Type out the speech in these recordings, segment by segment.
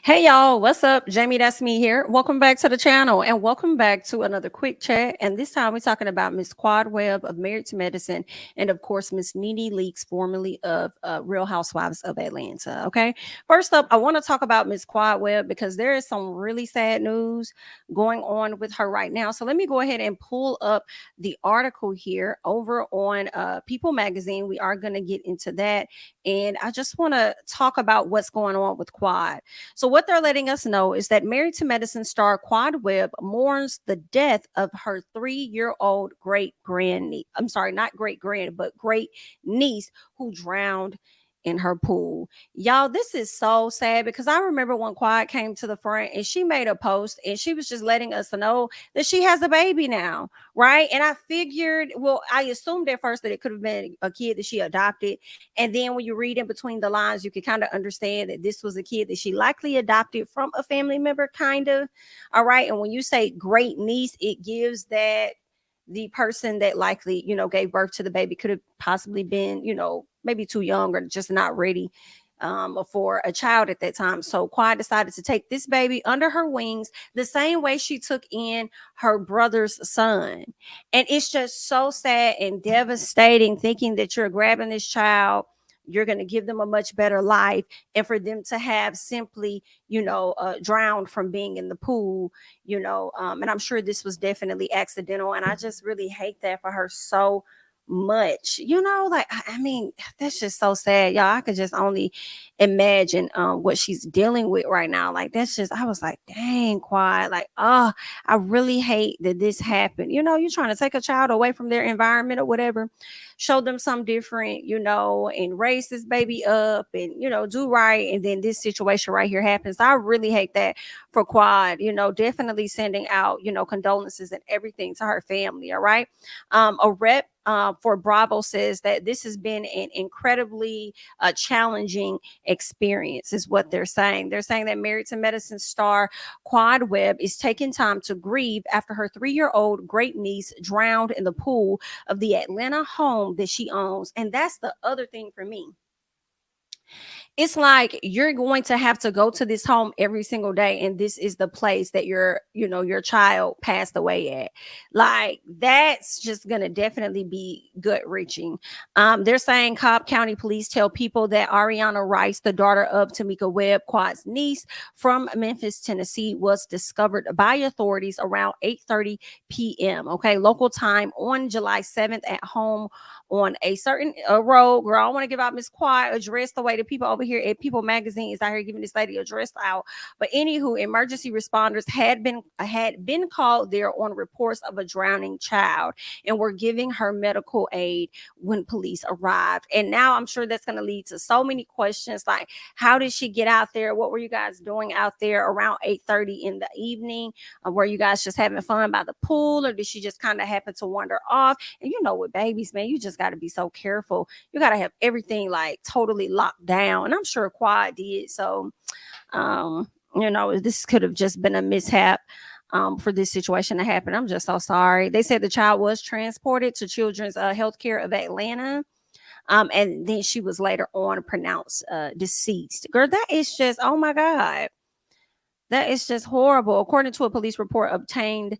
Hey y'all, what's up? Jamie, that's me here. Welcome back to the channel and welcome back to another quick chat. And this time we're talking about Miss Quad Webb of Married to Medicine and of course Miss Nene Leakes, formerly of Real Housewives of Atlanta. Okay, first up, I want to talk about Miss Quad Webb because there is some really sad news going on with her right now. So let me go ahead and pull up the article here over on People Magazine. We are going to get into that. And I just want to talk about what's going on with Quad. So, what they're letting us know is that Married to Medicine star Quad Webb mourns the death of her 3-year-old great grand niece. I'm sorry, not great grand, but great niece who drowned in her pool. Y'all, this is so sad because I remember when Quad came to the front and she made a post and she was just letting us know that she has a baby now, right? And I figured, well, I assumed at first that it could have been a kid that she adopted. And then when you read in between the lines, you can kind of understand that this was a kid that she likely adopted from a family member, kind of. All right. And when you say great niece, it gives that the person that likely, gave birth to the baby could have possibly been, maybe too young or just not ready for a child at that time. So Quad decided to take this baby under her wings the same way she took in her brother's son. And it's just so sad and devastating thinking that you're grabbing this child, you're going to give them a much better life, and for them to have simply, drowned from being in the pool, and I'm sure this was definitely accidental. And I just really hate that for her so much, like I mean, that's just so sad, y'all. I could just only imagine what she's dealing with right now. Like that's just, I was like, dang, Quad, like, oh, I really hate that this happened. You're trying to take a child away from their environment or whatever, show them something different, and raise this baby up and do right, and then this situation right here happens. I really hate that for Quad. Definitely sending out condolences and everything to her family. All right. A rep for Bravo says that this has been an incredibly challenging experience, is what they're saying. They're saying that Married to Medicine star Quad Webb is taking time to grieve after her 3-year-old great niece drowned in the pool of the Atlanta home that she owns. And that's the other thing for me. It's like you're going to have to go to this home every single day, and this is the place that your child passed away at. Like that's just gonna definitely be gut wrenching. They're saying Cobb County police tell people that Ariana Rice, the daughter of Tamika Webb, Quad's niece from Memphis, Tennessee, was discovered by authorities around 8:30 p.m. Okay, local time on July 7th at home on a certain road. Girl, I don't want to give out Miss Quad address the way the people over here at People Magazine is out here giving this lady address out. But anywho, emergency responders had been called there on reports of a drowning child and were giving her medical aid when police arrived. And now I'm sure that's going to lead to so many questions like, how did she get out there? What were you guys doing out there around 8:30 in the evening? Were you guys just having fun by the pool, or did she just kind of happen to wander off? And with babies, man, you just got to be so careful. You got to have everything like totally locked down. And I'm sure Quad did. So, this could have just been a mishap for this situation to happen. I'm just so sorry. They said the child was transported to Children's Healthcare of Atlanta. And then she was later on pronounced deceased. Girl, that is just, oh my God. That is just horrible. According to a police report obtained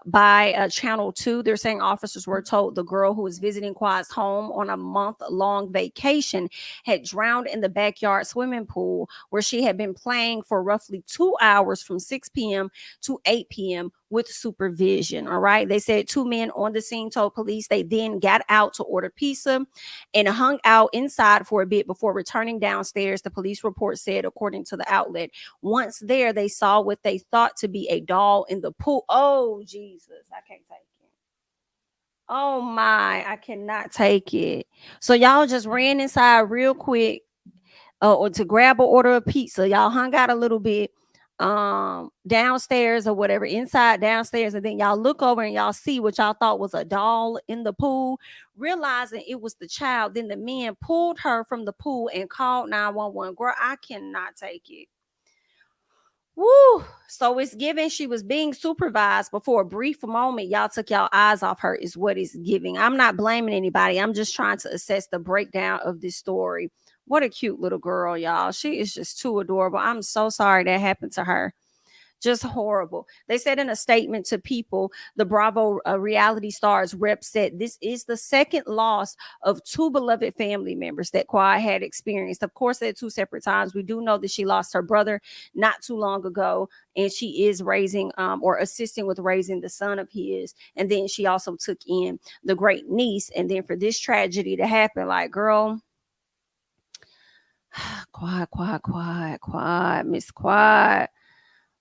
by Channel 2, they're saying officers were told the girl who was visiting Quad's home on a month-long vacation had drowned in the backyard swimming pool where she had been playing for roughly 2 hours from 6 p.m. to 8 p.m. with supervision. All right. They said 2 men on the scene told police they then got out to order pizza and hung out inside for a bit before returning downstairs. The police report said, according to the outlet, once there, they saw what they thought to be a doll in the pool. Oh, Jesus, I can't take it. Oh my, I cannot take it. So y'all just ran inside real quick or to grab or order a pizza. Y'all hung out a little bit downstairs or whatever, inside downstairs, and then y'all look over and y'all see what y'all thought was a doll in the pool, realizing it was the child. Then the men pulled her from the pool and called 911. Girl, I cannot take it. Woo! So it's given she was being supervised, but for a brief moment, y'all took y'all eyes off her, is what it's giving. I'm not blaming anybody. I'm just trying to assess the breakdown of this story What a cute little girl, y'all. She is just too adorable. I'm so sorry that happened to her. Just horrible. They said in a statement to People, the Bravo reality stars rep said this is the second loss of two beloved family members that Quad had experienced. Of course, at two separate times. We do know that she lost her brother not too long ago, and she is raising or assisting with raising the son of his. And then she also took in the great niece. And then for this tragedy to happen, like, girl, Quad, Miss Quad.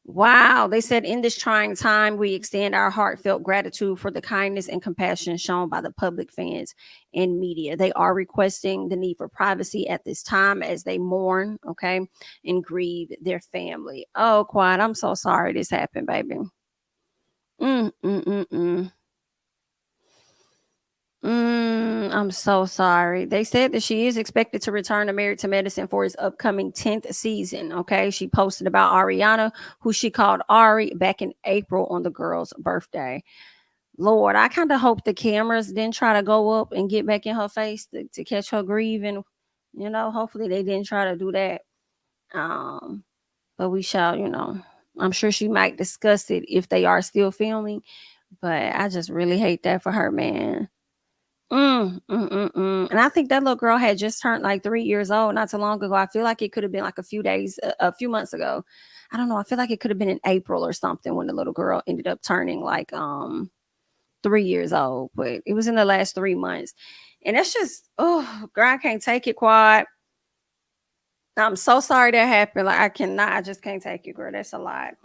Wow. They said in this trying time, we extend our heartfelt gratitude for the kindness and compassion shown by the public, fans, and media. They are requesting the need for privacy at this time as they mourn, okay, and grieve their family. Oh, Quad, I'm so sorry this happened, baby. I'm so sorry. They said that she is expected to return to Married to Medicine for his upcoming 10th season. Okay. She posted about Ariana, who she called Ari, back in April on the girl's birthday. Lord, I kind of hope the cameras didn't try to go up and get back in her face to catch her grieving. You know, hopefully they didn't try to do that. But we shall, I'm sure she might discuss it if they are still filming. But I just really hate that for her, man. And I think that little girl had just turned like 3 years old not too long ago. I feel like it could have been like a few months ago. I don't know. I feel like it could have been in April or something when the little girl ended up turning like 3 years old. But it was in the last 3 months. And that's just, oh, girl, I can't take it, Quad. I'm so sorry that happened. Like, I just can't take it, girl. That's a lot.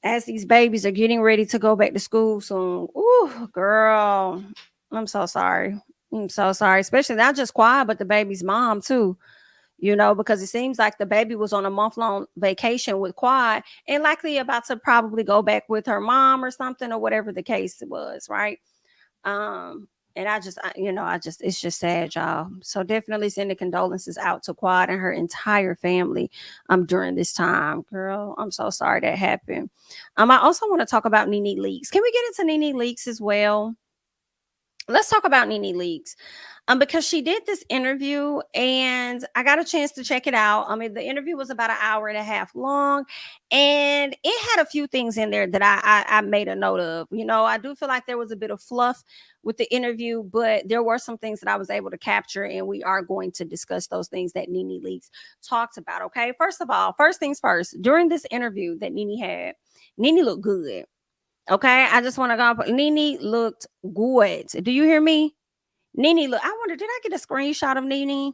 As these babies are getting ready to go back to school soon. Ooh, girl, I'm so sorry. I'm so sorry, especially not just Quad, but the baby's mom too. Because it seems like the baby was on a month-long vacation with Quad and likely about to probably go back with her mom or something, or whatever the case was, right? And it's just sad, y'all. So definitely sending condolences out to Quad and her entire family during this time. Girl, I'm so sorry that happened. I also want to talk about Nene Leakes. Can we get into Nene Leakes as well? Let's talk about Nene Leakes. Because she did this interview and I got a chance to check it out. I mean, the interview was about an hour and a half long, and it had a few things in there that I made a note of. I do feel like there was a bit of fluff with the interview, but there were some things that I was able to capture, and we are going to discuss those things that Nene Leakes talked about. Okay, first of all, first things first, during this interview that Nene had, Nene looked good. Okay, I just want to go. Nene looked good. Do you hear me? Nene, look, I wonder, did I get a screenshot of Nene?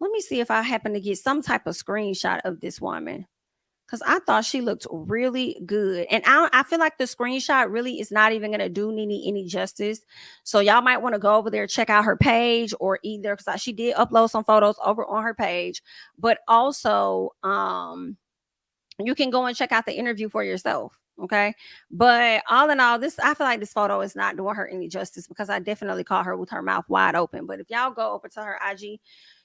Let me see if I happen to get some type of screenshot of this woman. Because I thought she looked really good. And I feel like the screenshot really is not even going to do Nene any justice. So y'all might want to go over there, check out her page, or either, because she did upload some photos over on her page. But also, you can go and check out the interview for yourself. Okay. But all in all, I feel like this photo is not doing her any justice, because I definitely caught her with her mouth wide open. But if y'all go over to her IG,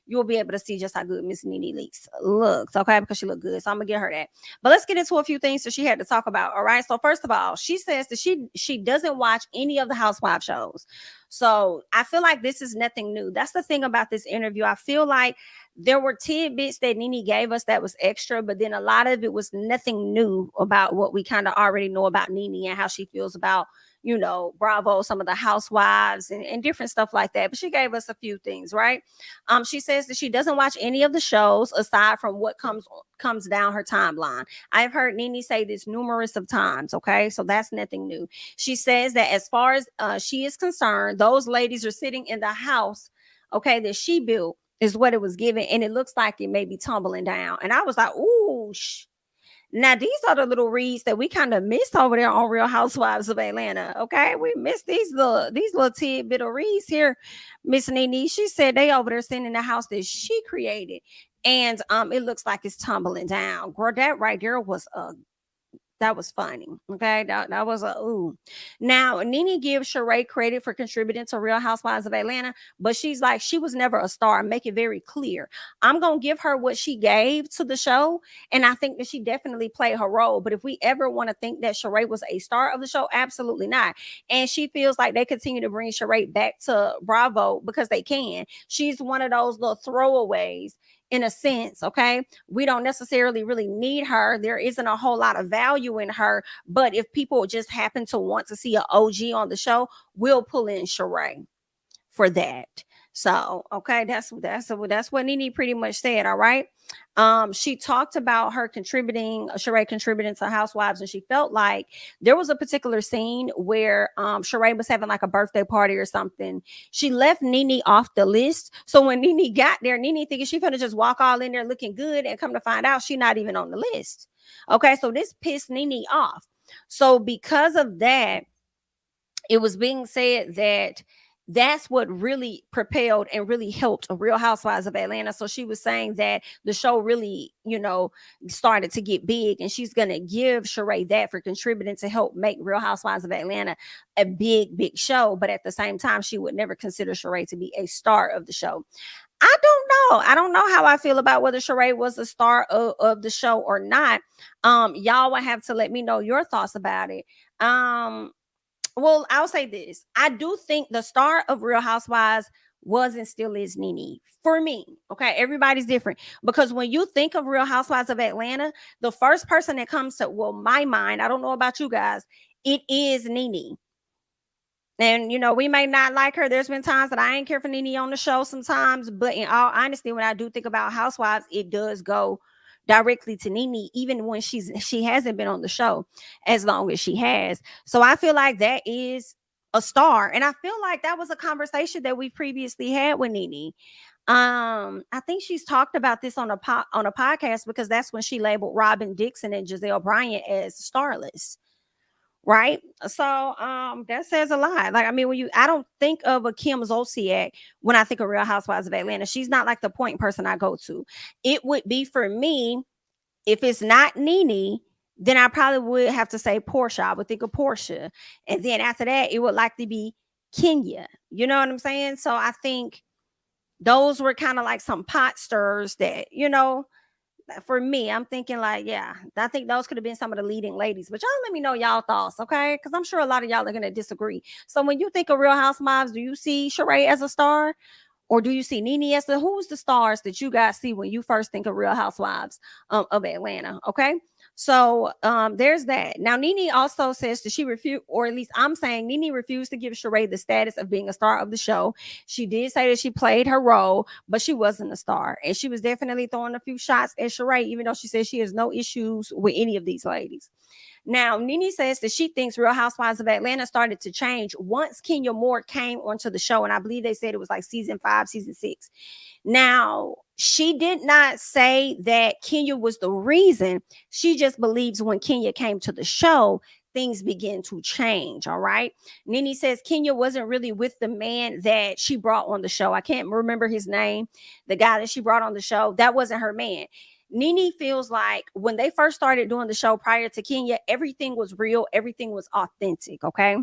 you'll be able to see just how good Miss Nene Leakes looks, okay? Because she looked good. So I'm gonna get her that. But let's get into a few things that she had to talk about. All right. So first of all, she says that she doesn't watch any of the Housewives shows. So I feel like this is nothing new. That's the thing about this interview. I feel like there were tidbits that Nene gave us that was extra, but then a lot of it was nothing new about what we kind of already know about Nene and how she feels about, Bravo, some of the housewives and different stuff like that. But she gave us a few things, right? She says that she doesn't watch any of the shows aside from what comes down her timeline. I've heard Nene say this numerous of times, okay? So that's nothing new. She says that as far as she is concerned, those ladies are sitting in the house, okay, that she built, is what it was given, and it looks like it may be tumbling down. And I was like, ooh, now these are the little reads that we kind of missed over there on Real Housewives of Atlanta. Okay, we missed these little tidbit of reads here. Miss Nene, she said they over there sitting in the house that she created, and it looks like it's tumbling down. Girl, that right there was funny. Okay, that was a ooh. Now Nene gives Sheree credit for contributing to Real Housewives of Atlanta, but she's like, she was never a star. Make it very clear. I'm gonna give her what she gave to the show, and I think that she definitely played her role. But if we ever want to think that Sheree was a star of the show, absolutely not. And she feels like they continue to bring Sheree back to Bravo because they can. She's one of those little throwaways in a sense. Okay, we don't necessarily really need her. There isn't a whole lot of value in her, but if people just happen to want to see an OG on the show, we'll pull in Sheree for that. So okay, that's what Nene pretty much said. All right. She talked about her contributing, Sheree contributing to Housewives, and she felt like there was a particular scene where Sheree was having like a birthday party or something. She left Nene off the list. So when Nene got there, Nene thinking she gonna just walk all in there looking good, and come to find out she not even on the list. Okay, so this pissed Nene off. So because of that, it was being said that that's what really propelled and really helped a Real Housewives of Atlanta. So she was saying that the show really, started to get big, and she's going to give Sheree that for contributing to help make Real Housewives of Atlanta a big, big show. But at the same time, she would never consider Sheree to be a star of the show. I don't know. I don't know how I feel about whether Sheree was a star of the show or not. Y'all will have to let me know your thoughts about it. Well, I'll say this. I do think the star of Real Housewives was and still is Nene for me. Okay, everybody's different, because when you think of Real Housewives of Atlanta, the first person that comes to my mind, I don't know about you guys, it is Nene. And we may not like her. There's been times that I ain't care for Nene on the show sometimes, but in all honesty, when I do think about Housewives, it does go directly to Nene, even when she hasn't been on the show as long as she has. So I feel like that is a star, and I feel like that was a conversation that we previously had with Nene. I think she's talked about this on a podcast, because that's when she labeled Robyn, Dixon, and Gizelle Bryant as starless. Right. So that says a lot. Like, I mean, I don't think of a Kim Zolciak when I think of Real Housewives of Atlanta. She's not like the point person I go to. It would be, for me, if it's not Nene, then I probably would have to say Porsha. I would think of Porsha. And then after that, it would likely be Kenya. You know what I'm saying? So I think those were kind of like some pot stirs that, for me, I'm thinking like, yeah, I think those could have been some of the leading ladies. But y'all let me know y'all thoughts, okay? Because I'm sure a lot of y'all are going to disagree. So when you think of Real Housewives, do you see Sheree as a star? Or do you see Nene as who's the stars that you guys see when you first think of Real Housewives of Atlanta? Okay. So there's that. Now, Nene also says that she refused, or at least I'm saying Nene refused to give Sheree the status of being a star of the show. She did say that she played her role, but she wasn't a star. And she was definitely throwing a few shots at Sheree, even though she says she has no issues with any of these ladies. Now, Nene says that she thinks Real Housewives of Atlanta started to change once Kenya Moore came onto the show. And I believe they said it was like season 5, season 6. Now, she did not say that Kenya was the reason. She just believes when Kenya came to the show, things began to change. All right. Nene says Kenya wasn't really with the man that she brought on the show. I can't remember his name. The guy that she brought on the show, that wasn't her man. Nene feels like when they first started doing the show prior to Kenya, everything was real. Everything was authentic. Okay.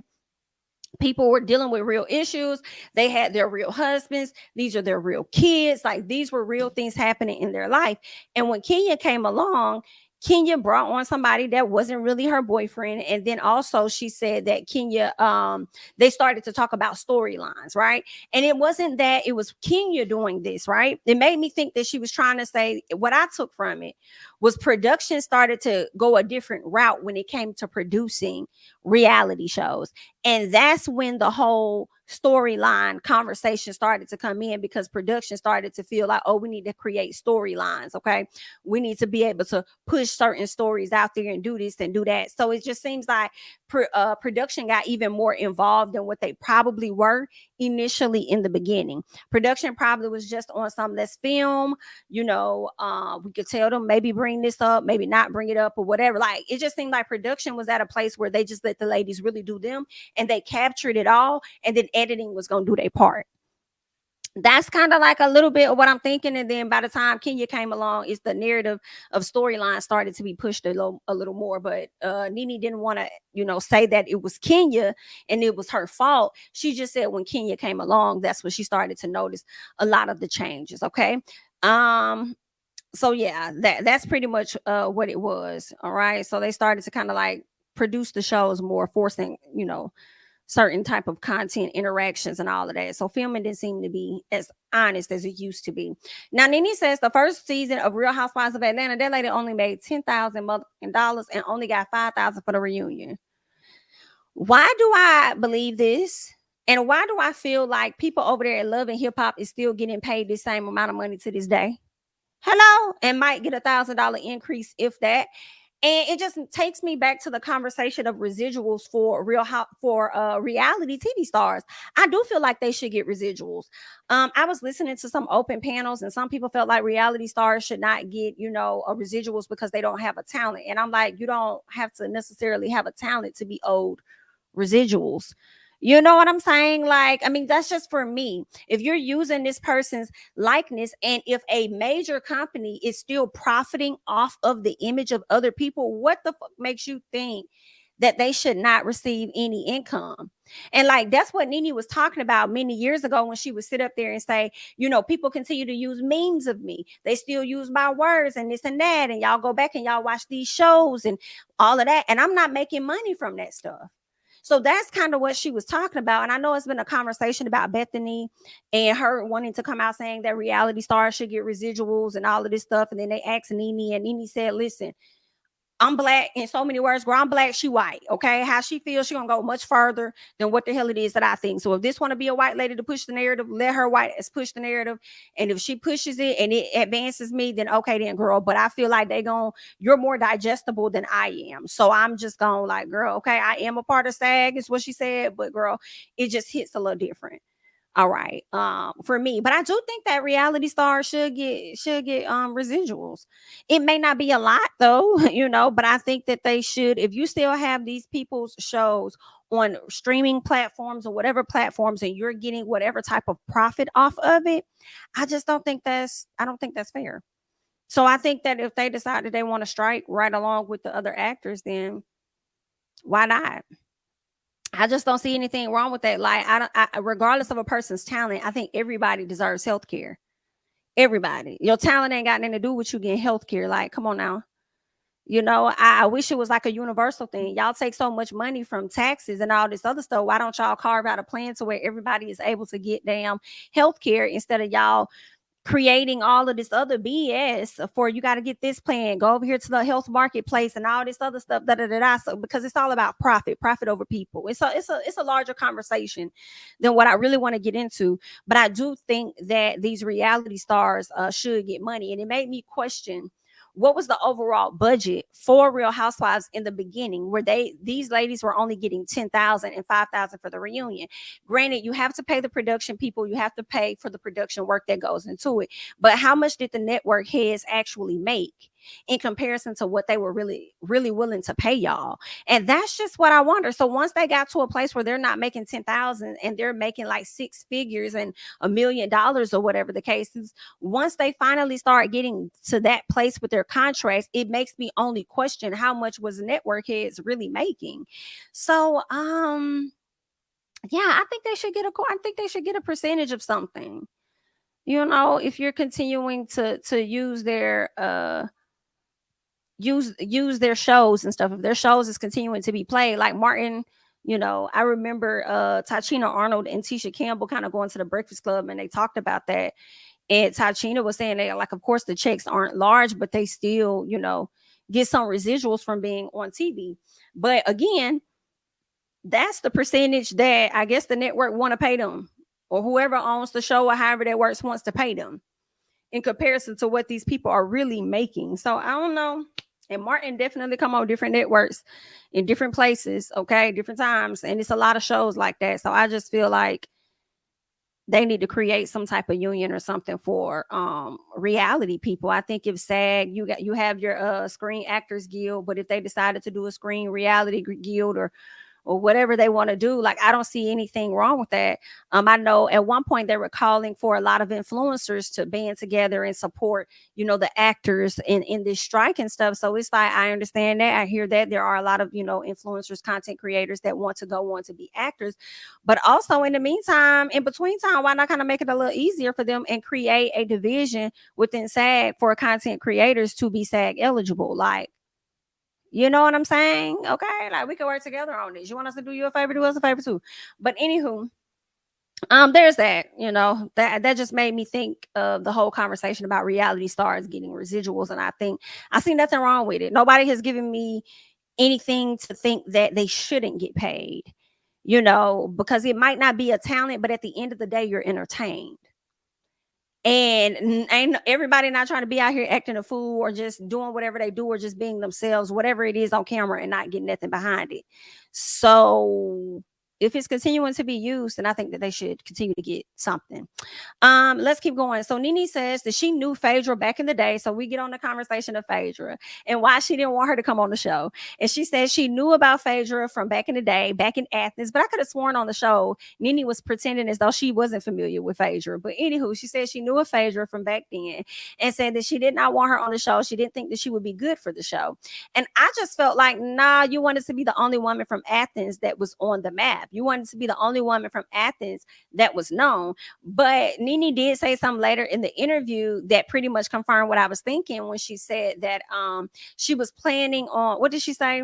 People were dealing with real issues. They had their real husbands. These are their real kids. Like, these were real things happening in their life. And when Kenya came along, Kenya brought on somebody that wasn't really her boyfriend. And then also she said that Kenya, they started to talk about storylines, right? And it wasn't that it was Kenya doing this, right? It made me think that she was trying to say, what I took from it was production started to go a different route when it came to producing reality shows. And that's when the whole storyline conversation started to come in, because production started to feel like, oh, we need to create storylines. Okay. We need to be able to push certain stories out there and do this and do that. So it just seems like production got even more involved than what they probably were initially in the beginning. Production probably was just on some, let's film, we could tell them maybe bring this up, maybe not bring it up, or whatever. Like, it just seemed like production was at a place where they just let the ladies really do them, and they captured it all, and then editing was going to do their part. that's kind of like a little bit of what I'm thinking. And then by the time Kenya came along, it's the narrative of storyline started to be pushed a little more. But Nene didn't want to, say that it was Kenya and it was her fault. She just said when Kenya came along, that's when she started to notice a lot of the changes. Okay. Um, so yeah, that's pretty much what it was. All right. So they started to kind of like produce the shows more, forcing, certain type of content interactions and all of that. So filming didn't seem to be as honest as it used to be. Now Nene says the first season of Real Housewives of Atlanta, that lady only made $10,000 and only got $5,000 for the reunion. Why do I believe this? And why do I feel like people over there at Love and Hip Hop is still getting paid the same amount of money to this day? Hello, and might get $1,000 increase if that. And it just takes me back to the conversation of residuals for reality TV stars. I do feel like they should get residuals. I was listening to some open panels, and some people felt like reality stars should not get, a residuals because they don't have a talent. And I'm like, you don't have to necessarily have a talent to be owed residuals. You know what I'm saying? Like, I mean, that's just for me. If you're using this person's likeness, and if a major company is still profiting off of the image of other people, what the fuck makes you think that they should not receive any income? And like, that's what Nene was talking about many years ago when she would sit up there and say, people continue to use memes of me. They still use my words and this and that. And y'all go back and y'all watch these shows and all of that. And I'm not making money from that stuff. So that's kind of what she was talking about. And I know it's been a conversation about Bethany and her wanting to come out saying that reality stars should get residuals and all of this stuff. And then they asked Nene, and Nene said, listen, I'm black, in so many words, girl, I'm black, she white. Okay. How she feels, she gonna go much further than what the hell it is that I think. So if this want to be a white lady to push the narrative, let her white ass push the narrative. And if she pushes it and it advances me, then okay, then girl. But I feel like you're more digestible than I am. So I'm just going like, girl, okay, I am a part of SAG, is what she said, but girl, it just hits a little different. All right. For me, but I do think that reality stars should get residuals. It may not be a lot though, but I think that they should. If you still have these people's shows on streaming platforms or whatever platforms, and you're getting whatever type of profit off of it, I don't think that's fair. So I think that if they decide that they want to strike right along with the other actors, then why not? I just don't see anything wrong with that. Like, regardless of a person's talent, I think everybody deserves health care. Everybody. Your talent ain't got nothing to do with you getting health care. Like, come on now. I wish it was like a universal thing. Y'all take so much money from taxes and all this other stuff. Why don't y'all carve out a plan to where everybody is able to get damn health care instead of y'all creating all of this other BS for you got to get this plan, go over here to the health marketplace and all this other stuff, So because it's all about profit over people. It's a larger conversation than what I really want to get into. But I do think that these reality stars should get money, and it made me question what was the overall budget for Real Housewives in the beginning, where these ladies were only getting 10,000 and 5,000 for the reunion. Granted, you have to pay the production people, you have to pay for the production work that goes into it. But how much did the network heads actually make in comparison to what they were really, really willing to pay y'all? And that's just what I wonder. So once they got to a place where they're not making 10,000 and they're making like six figures and $1 million or whatever the case is, once they finally start getting to that place with their contracts, it makes me only question how much was network heads really making. So yeah, I think they should get a percentage of something. If you're continuing to use their use their shows and stuff, if their shows is continuing to be played, like Martin, I remember Tachina Arnold and Tisha Campbell kind of going to the Breakfast Club, and they talked about that. And Tachina was saying that, like, of course the checks aren't large, but they still, get some residuals from being on TV. But again, that's the percentage that I guess the network want to pay them, or whoever owns the show or however that works wants to pay them, in comparison to what these people are really making. So I don't know. And Martin definitely come on different networks in different places, okay, different times. And it's a lot of shows like that. So I just feel like they need to create some type of union or something for reality people. I think if SAG, you have your Screen Actors Guild, but if they decided to do a Screen Reality Guild or or whatever they want to do. Like, I don't see anything wrong with that. I know at one point they were calling for a lot of influencers to band together and support, the actors in this strike and stuff. So it's like, I understand that. I hear that there are a lot of, influencers, content creators that want to go on to be actors. But also in the meantime, in between time, why not kind of make it a little easier for them and create a division within SAG for content creators to be SAG eligible? Like, you know what I'm saying? Okay, like we can work together on this. You want us to do you a favor, do us a favor too. But anywho, there's that. That just made me think of the whole conversation about reality stars getting residuals, and I think I see nothing wrong with it. Nobody has given me anything to think that they shouldn't get paid. Because it might not be a talent, but at the end of the day, you're entertained. And ain't everybody not trying to be out here acting a fool or just doing whatever they do or just being themselves, whatever it is on camera, and not getting nothing behind it. So if it's continuing to be used, then I think that they should continue to get something. Let's keep going. So Nene says that she knew Phaedra back in the day. So we get on the conversation of Phaedra and why she didn't want her to come on the show. And she says she knew about Phaedra from back in the day, back in Athens. But I could have sworn on the show, Nene was pretending as though she wasn't familiar with Phaedra. But anywho, she said she knew of Phaedra from back then and said that she did not want her on the show. She didn't think that she would be good for the show. And I just felt like, nah, you wanted to be the only woman from Athens that was on the map. You wanted to be the only woman from Athens that was known. But Nene did say something later in the interview that pretty much confirmed what I was thinking when she said that she was planning on, what did she say?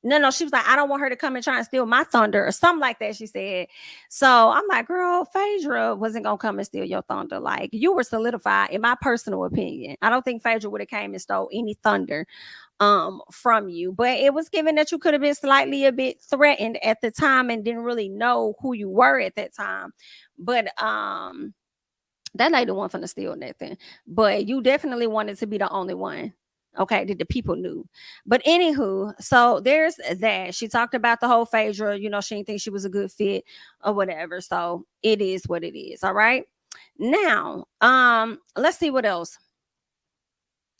No, she was like, I don't want her to come and try and steal my thunder or something like that, she said. So I'm like, girl, Phaedra wasn't going to come and steal your thunder. Like, you were solidified, in my personal opinion. I don't think Phaedra would have came and stole any thunder from you. But it was given that you could have been slightly a bit threatened at the time and didn't really know who you were at that time. But that lady wasn't finna steal nothing. But you definitely wanted to be the only one. Okay, that the people knew. But anywho, so there's that. She talked about the whole Phaedra, she didn't think she was a good fit or whatever. So it is what it is. All right. Now, let's see what else.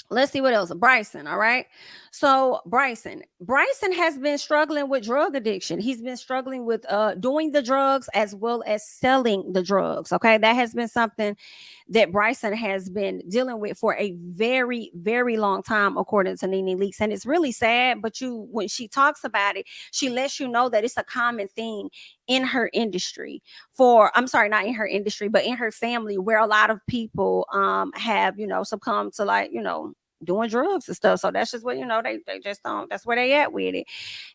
Bryson. All right. So Bryson has been struggling with drug addiction. He's been struggling with doing the drugs as well as selling the drugs. Okay. That has been something that Bryson has been dealing with for a very, very long time, according to Nene Leakes. And it's really sad. But when she talks about it, she lets you know that it's a common thing in her industry not in her industry, but in her family, where a lot of people have, succumbed to, like, doing drugs and stuff. So that's just what, they just don't, that's where they at with it.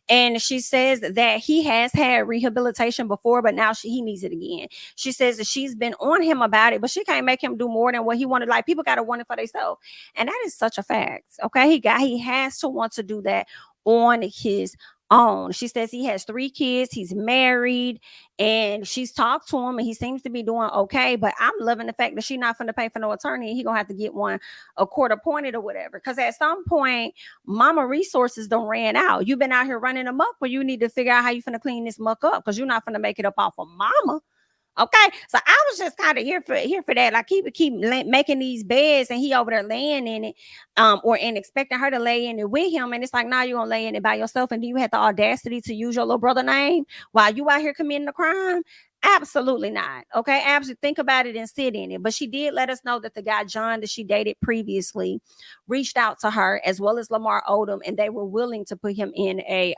And she says that he has had rehabilitation before, but now he needs it again. She says that she's been on him about it, but she can't make him do more than what he wanted. Like, people got to want it for themselves. And that is such a fact. Okay. He has to want to do that on his own. She says he has 3 kids, he's married, and she's talked to him and he seems to be doing okay. But I'm loving the fact that she's not going to pay for no attorney. He gonna have to get one, a court appointed or whatever, because at some point mama resources don't ran out. You've been out here running amok, but you need to figure out how you finna clean this muck up, because you're not finna make it up off of mama. Okay, so I was just kind of here for that. Like, keep making these beds, and he over there laying in it, and expecting her to lay in it with him. And it's like, now you're gonna lay in it by yourself, and then you had the audacity to use your little brother name while you out here committing the crime. Absolutely not. Okay, absolutely. Think about it and sit in it. But she did let us know that the guy John that she dated previously reached out to her, as well as Lamar Odom, and they were willing to put him in a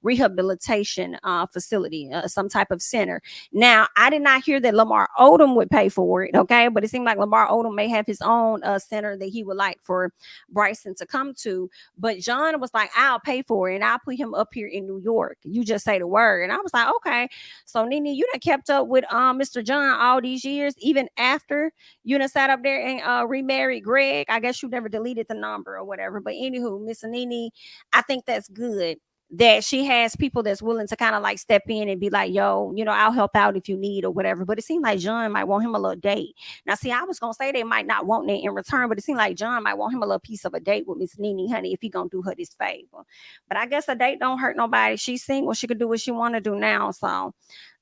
rehabilitation facility, some type of center. Now, I did not hear that Lamar Odom would pay for it. Okay, but it seemed like Lamar Odom may have his own center that he would like for Bryson to come to. But John was like, I'll pay for it, and I'll put him up here in New York. You just say the word. And I was like, okay. So Nene, you done kept up with Mr. John all these years, even after you done sat up there and remarried Greg. I guess you never deleted the number or whatever. But anywho, Miss Nene, I think that's good that she has people that's willing to kind of like step in and be like, yo, I'll help out if you need or whatever. But it seemed like John might want him a little date. Now, see, I was going to say they might not want that in return, but it seemed like John might want him a little piece of a date with Miss Nene, honey, if he going to do her this favor. But I guess a date don't hurt nobody. She's single. She could do what she want to do now. So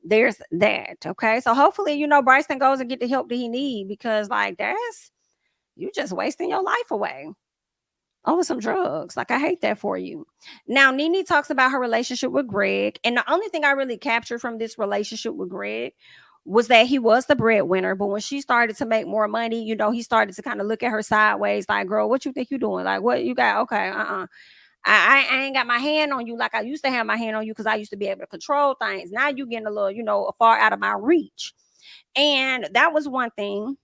there's that. Okay. So hopefully, Bryson goes and get the help that he need, because like, you just wasting your life away. over some drugs. Like, I hate that for you. Now, Nene talks about her relationship with Greg. And the only thing I really captured from this relationship with Greg was that he was the breadwinner. But when she started to make more money, he started to kind of look at her sideways, like, girl, what you think you doing? Like, what you got? Okay, I ain't got my hand on you like I used to have my hand on you, because I used to be able to control things. Now you getting a little, far out of my reach. And that was one thing.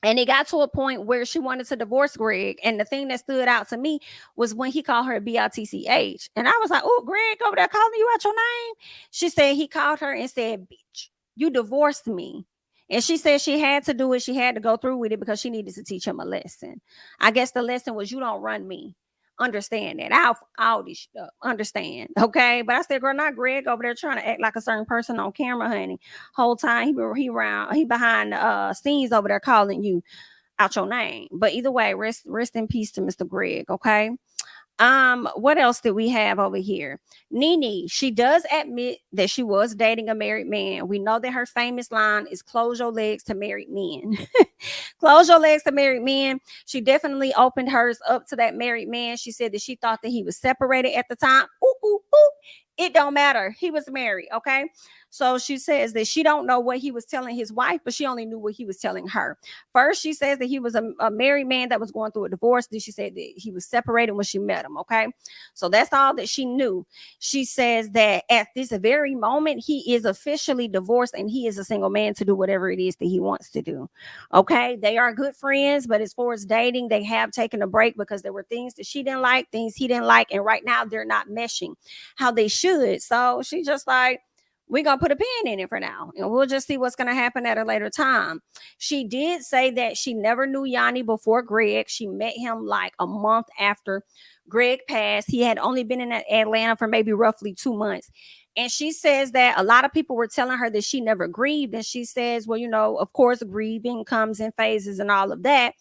And it got to a point where she wanted to divorce Greg. And the thing that stood out to me was when he called her BITCH. And I was like, oh, Greg over there calling you out your name. She said he called her and said, bitch, you divorced me. And she said she had to do it. She had to go through with it because she needed to teach him a lesson. I guess the lesson was, you don't run me. Understand that. All this stuff. Understand. Okay. But I said, girl, not Greg over there trying to act like a certain person on camera, honey. Whole time he behind the scenes over there calling you out your name. But either way, rest in peace to Mr. Greg. Okay. What else did we have over here? Nene, she does admit that she was dating a married man. We know that her famous line is close your legs to married men. Close your legs to married men. She definitely opened hers up to that married man. She said that she thought that he was separated at the time. Ooh, ooh, ooh. It don't matter. He was married, okay? So she says that she don't know what he was telling his wife, but she only knew what he was telling her. First, she says that he was a married man that was going through a divorce. Then she said that he was separated when she met him, okay? So that's all that she knew. She says that at this very moment, he is officially divorced and he is a single man to do whatever it is that he wants to do, okay? They are good friends, but as far as dating, they have taken a break because there were things that she didn't like, things he didn't like, and right now they're not meshing how they should. So she just like, we're going to put a pin in it for now, and we'll just see what's going to happen at a later time. She did say that she never knew Yanni before Greg. She met him like a month after Greg passed. He had only been in Atlanta for maybe roughly 2 months. And she says that a lot of people were telling her that she never grieved. And she says, well, of course, grieving comes in phases and all of that.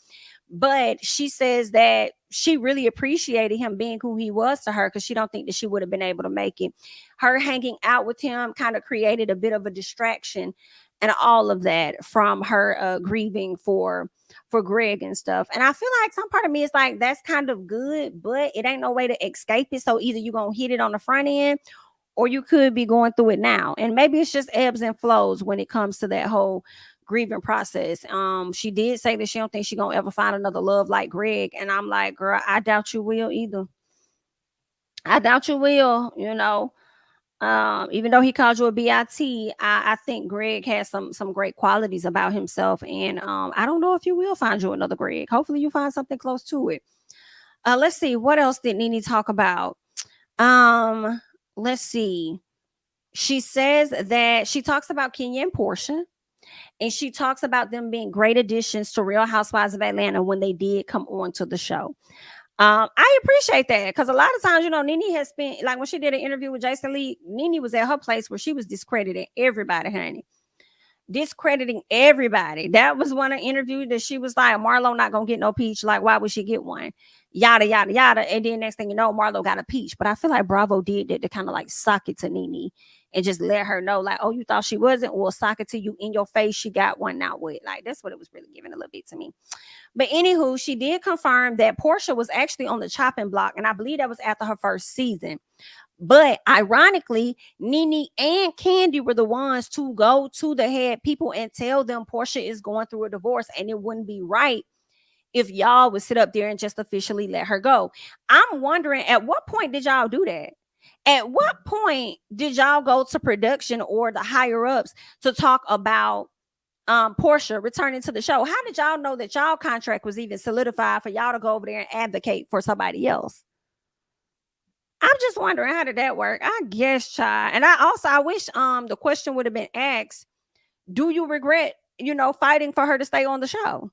But she says that she really appreciated him being who he was to her, because she don't think that she would have been able to make it. Her hanging out with him kind of created a bit of a distraction and all of that from her grieving for Greg and stuff. And I feel like some part of me is like, that's kind of good, but it ain't no way to escape it. So either you're going to hit it on the front end, or you could be going through it now. And maybe it's just ebbs and flows when it comes to that whole grieving process. She did say that she don't think she gonna ever find another love like Greg. And I'm like, girl, I doubt you will either. I doubt you will, even though he called you a BIT, I think Greg has some great qualities about himself. And I don't know if you will find you another Greg. Hopefully you find something close to it. Let's see, what else did Nene talk about? Let's see. She says that she talks about Kenya and Porsha. And she talks about them being great additions to Real Housewives of Atlanta when they did come on to the show. I appreciate that, because a lot of times, Nene has spent, like when she did an interview with Jason Lee, Nene was at her place where she was discrediting everybody, honey. Discrediting everybody. That was one of the interviews that she was like, Marlo not gonna get no peach. Like, why would she get one? Yada, yada, yada. And then next thing you know, Marlo got a peach. But I feel like Bravo did that to kind of like sock it to Nene and just let her know, like, oh, you thought she wasn't? Well, sock it to you in your face. She got one now with. Like, that's what it was really giving a little bit to me. But anywho, she did confirm that Porsha was actually on the chopping block. And I believe that was after her first season. But ironically, Nene and Kandi were the ones to go to the head people and tell them Porsha is going through a divorce, and it wouldn't be right if y'all would sit up there and just officially let her go. I'm wondering, at what point did y'all do that? At what point did y'all go to production or the higher ups to talk about Porsha returning to the show? How did y'all know that y'all contract was even solidified for y'all to go over there and advocate for somebody else? I'm just wondering, how did that work? I guess, child. And I wish the question would have been asked, do you regret, fighting for her to stay on the show?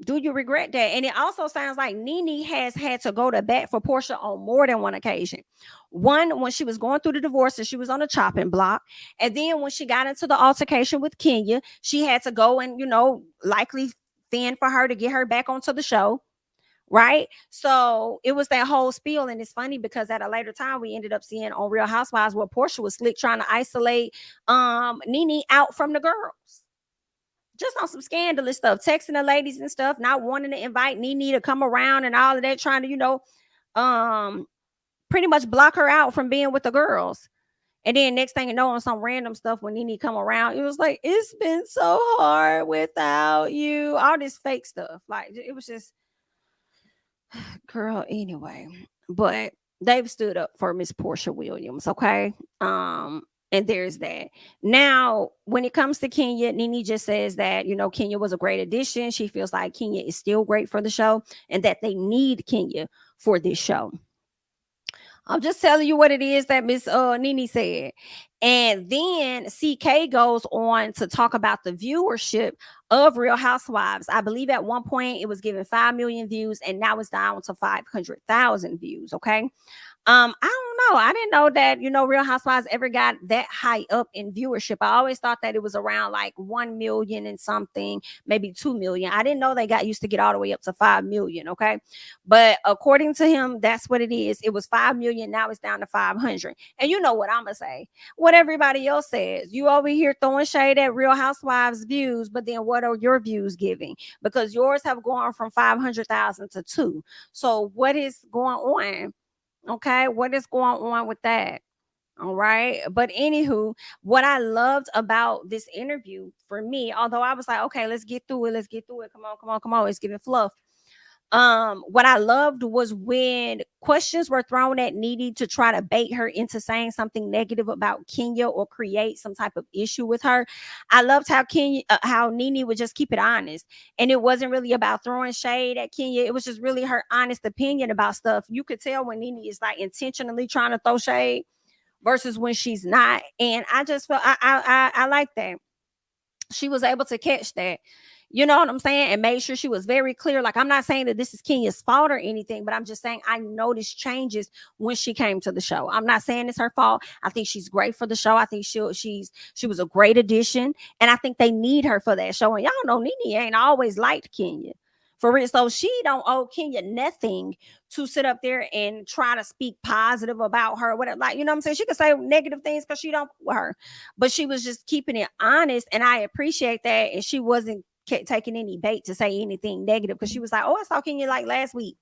Do you regret that? And it also sounds like Nene has had to go to bat for Porsha on more than one occasion. One, when she was going through the divorce and she was on the chopping block. And then when she got into the altercation with Kenya, she had to go and, likely fend for her to get her back onto the show. Right. So it was that whole spiel. And it's funny because at a later time, we ended up seeing on Real Housewives where Porsha was slick trying to isolate Nene out from the girls. just on some scandalous stuff, texting the ladies and stuff, not wanting to invite Nene to come around and all of that, trying to, um, pretty much block her out from being with the girls. And then next thing you know, on some random stuff when Nene come around, it was like, it's been so hard without you. All this fake stuff. Like it was just, girl, anyway. But they've stood up for Miss Porsha Williams, okay? And there's that. Now, when it comes to Kenya, Nene just says that, Kenya was a great addition. She feels like Kenya is still great for the show and that they need Kenya for this show. I'm just telling you what it is that Miss Nene said. And then CK goes on to talk about the viewership of Real Housewives. I believe at one point it was given 5 million views and now it's down to 500,000 views. Okay. I don't know. I didn't know that, Real Housewives ever got that high up in viewership. I always thought that it was around like 1 million and something, maybe 2 million. I didn't know they used to get all the way up to 5 million. Okay. But according to him, that's what it is. It was 5 million. Now it's down to 500. And you know what I'm going to say? What everybody else says. You over here throwing shade at Real Housewives views, but then what are your views giving? Because yours have gone from 500,000 to 2. So what is going on? Okay, what is going on with that? All right. But anywho, what I loved about this interview for me, although I was like, okay, let's get through it. Let's get through it. Come on, come on, come on. It's giving fluff. What I loved was when questions were thrown at Nene to try to bait her into saying something negative about Kenya or create some type of issue with her. I loved how Nene would just keep it honest, and it wasn't really about throwing shade at Kenya. It was just really her honest opinion about stuff. You could tell when Nene is like intentionally trying to throw shade versus when she's not, and I just felt I like that she was able to catch that. You know what I'm saying? And made sure she was very clear. Like, I'm not saying that this is Kenya's fault or anything, but I'm just saying I noticed changes when she came to the show. I'm not saying it's her fault. I think she's great for the show. I think she was a great addition. And I think they need her for that show. And y'all know Nene ain't always liked Kenya. For real. So she don't owe Kenya nothing to sit up there and try to speak positive about her. Whatever. Like, you know what I'm saying? She could say negative things because she don't with her. But she was just keeping it honest. And I appreciate that. And she wasn't taking any bait to say anything negative because she was like, oh, I saw Kenya like last week.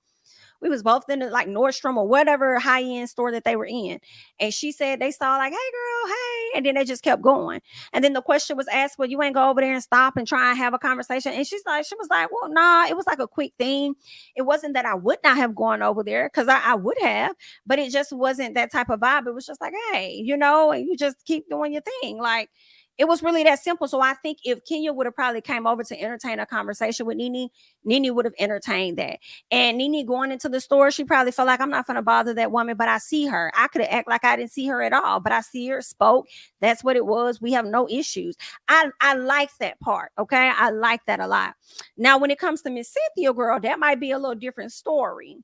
We was both in the like Nordstrom or whatever high-end store that they were in. And she said they saw like, hey girl, hey. And then they just kept going. And then the question was asked, well, you ain't go over there and stop and try and have a conversation. And she was like, well, nah, it was like a quick thing. It wasn't that I would not have gone over there because I would have, but it just wasn't that type of vibe. It was just like, hey, and you just keep doing your thing. Like, it was really that simple. So I think if Kenya would have probably came over to entertain a conversation with Nene, Nene would have entertained that. And Nene going into the store, she probably felt like, I'm not going to bother that woman, but I see her. I could have acted like I didn't see her at all, but I see her, spoke. That's what it was. We have no issues. I like that part. Okay. I like that a lot. Now, when it comes to Miss Cynthia, girl, that might be a little different story.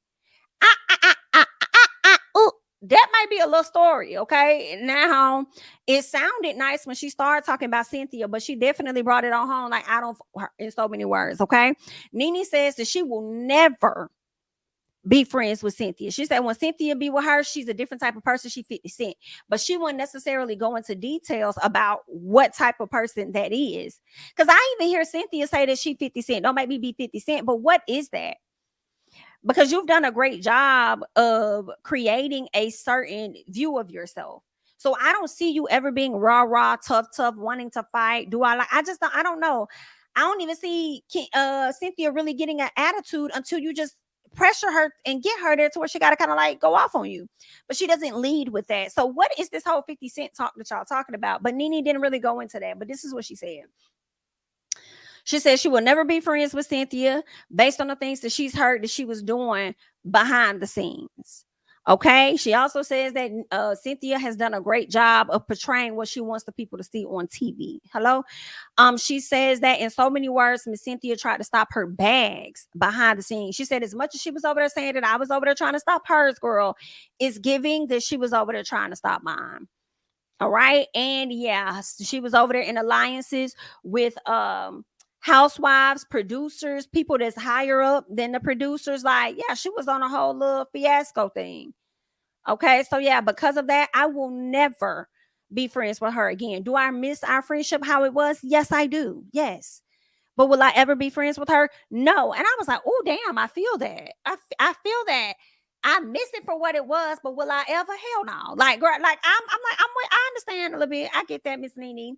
That might be a little story, okay? Now, it sounded nice when she started talking about Cynthia, but she definitely brought it on home like I don't in so many words, okay? Nene says that she will never be friends with Cynthia. She said when Cynthia be with her, she's a different type of person. She 50 Cent, but she wouldn't necessarily go into details about what type of person that is. Because I even hear Cynthia say that she 50 Cent. Don't make me be 50 Cent, but what is that? Because you've done a great job of creating a certain view of yourself. So I don't see you ever being rah, tough, wanting to fight. I don't know. I don't even see Cynthia really getting an attitude until you just pressure her and get her there to where she got to kind of like go off on you. But she doesn't lead with that. So what is this whole 50 Cent talk that y'all talking about? But Nene didn't really go into that. But this is what she said. She said she will never be friends with Cynthia based on the things that she's heard that she was doing behind the scenes. Okay. She also says that Cynthia has done a great job of portraying what she wants the people to see on TV. Hello. She says that in so many words, Miss Cynthia tried to stop her bags behind the scenes. She said as much as she was over there saying that I was over there trying to stop hers, girl, it's giving that she was over there trying to stop mine. All right. And yeah, she was over there in alliances with housewives, producers, people that's higher up than the producers. Like, yeah, she was on a whole little fiasco thing. Okay, so yeah, because of that, I will never be friends with her again. Do I miss our friendship how it was? Yes, I do. Yes. But will I ever be friends with her? No. And I was like, oh, damn, I feel that. I feel that. I miss it for what it was, but will I ever? Hell no. Like, girl, like I understand a little bit. I get that, Miss Nene.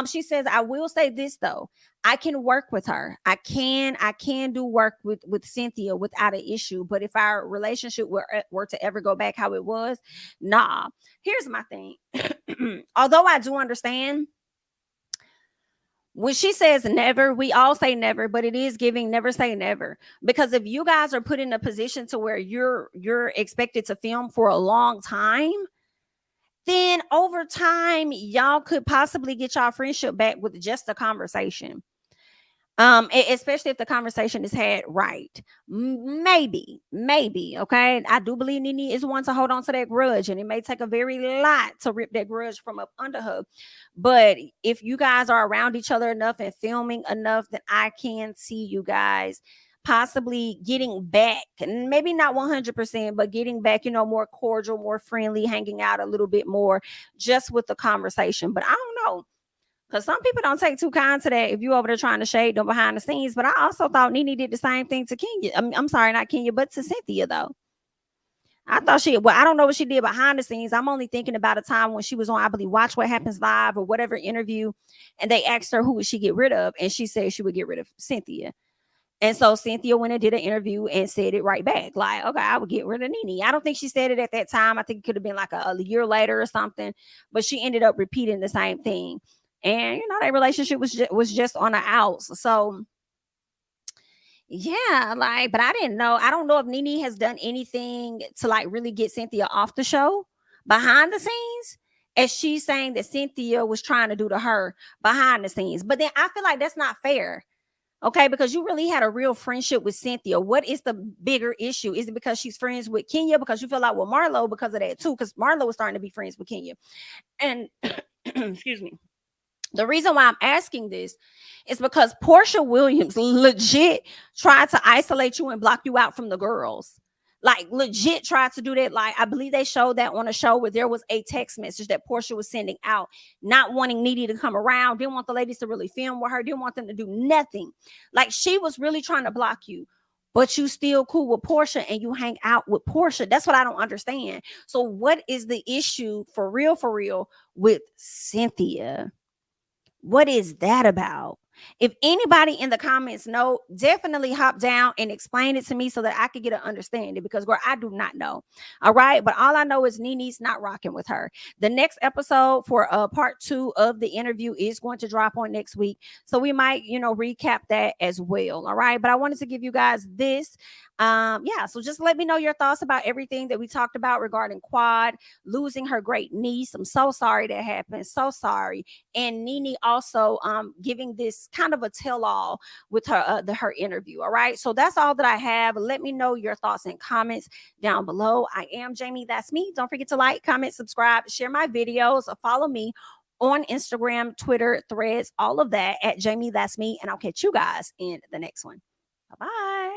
She says, I will say this though. I can work with her. I can do work with Cynthia without an issue. But if our relationship were to ever go back how it was, nah. Here's my thing. Although I do understand when she says never, we all say never, but it is giving never say never. Because if you guys are put in a position to where you're expected to film for a long time, then over time y'all could possibly get y'all friendship back with just a conversation. Especially if the conversation is had right. Maybe, okay. I do believe Nene is one to hold on to that grudge, and it may take a very lot to rip that grudge from up under her. But if you guys are around each other enough and filming enough, then I can see you guys possibly getting back, and maybe not 100%, but getting back, more cordial, more friendly, hanging out a little bit more just with the conversation. But I don't know. Because some people don't take too kind to that if you over there trying to shade them behind the scenes. But I also thought Nene did the same thing to Kenya. I'm sorry, not Kenya, but to Cynthia, though. I thought I don't know what she did behind the scenes. I'm only thinking about a time when she was on, I believe, Watch What Happens Live or whatever interview. And they asked her who would she get rid of. And she said she would get rid of Cynthia. And so Cynthia went and did an interview and said it right back. Like, okay, I would get rid of Nene. I don't think she said it at that time. I think it could have been like a year later or something. But she ended up repeating the same thing. And that relationship was just on the outs. So yeah, like, but I didn't know. I don't know if Nene has done anything to like really get Cynthia off the show behind the scenes, as she's saying that Cynthia was trying to do to her behind the scenes. But then I feel like that's not fair. Okay, because you really had a real friendship with Cynthia. What is the bigger issue? Is it because she's friends with Kenya? Because you feel like with Marlo because of that too, because Marlo was starting to be friends with Kenya. And excuse me. The reason why I'm asking this is because Porsha Williams legit tried to isolate you and block you out from the girls. Like legit tried to do that. Like I believe they showed that on a show where there was a text message that Porsha was sending out, not wanting Nene to come around, didn't want the ladies to really film with her, didn't want them to do nothing. Like she was really trying to block you. But you still cool with Porsha and you hang out with Porsha. That's what I don't understand. So what is the issue for real with Cynthia? What is that about? If anybody in the comments know, definitely hop down and explain it to me so that I could get an understanding, because girl, I do not know. All right. But all I know is Nene's not rocking with her. The next episode for part 2 of the interview is going to drop on next week. So we might, recap that as well. All right. But I wanted to give you guys this. So just let me know your thoughts about everything that we talked about regarding Quad losing her great niece. I'm so sorry that happened. So sorry. And Nene also giving this kind of a tell-all with her interview. All right, so that's all that I have. Let me know your thoughts and comments down below. I am Jamie, that's me. Don't forget to like, comment, subscribe, share my videos, follow me on Instagram, Twitter, Threads, all of that at Jamie, that's me. And I'll catch you guys in the next one. Bye-bye.